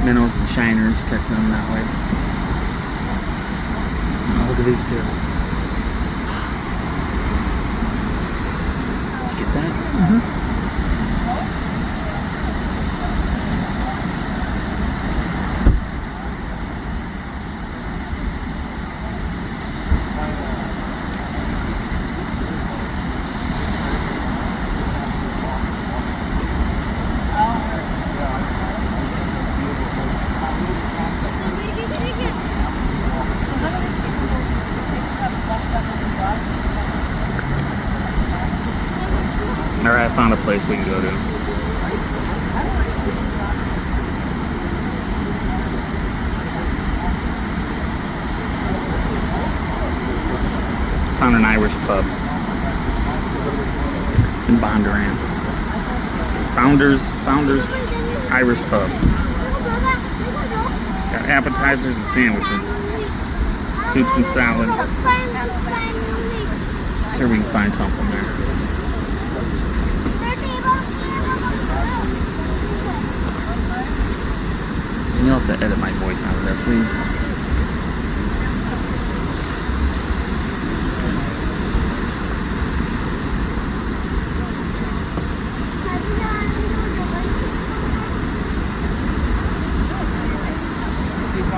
minnows and shiners, catching them that way. Oh, look at these two. Did you get that? Mm-hmm. Alright, I found a place we can go to. Found an Irish pub in Bondurant. Founders Irish pub. Got appetizers and sandwiches. Soups and salad. Here we can find something there. You'll have to edit my voice out of there, please.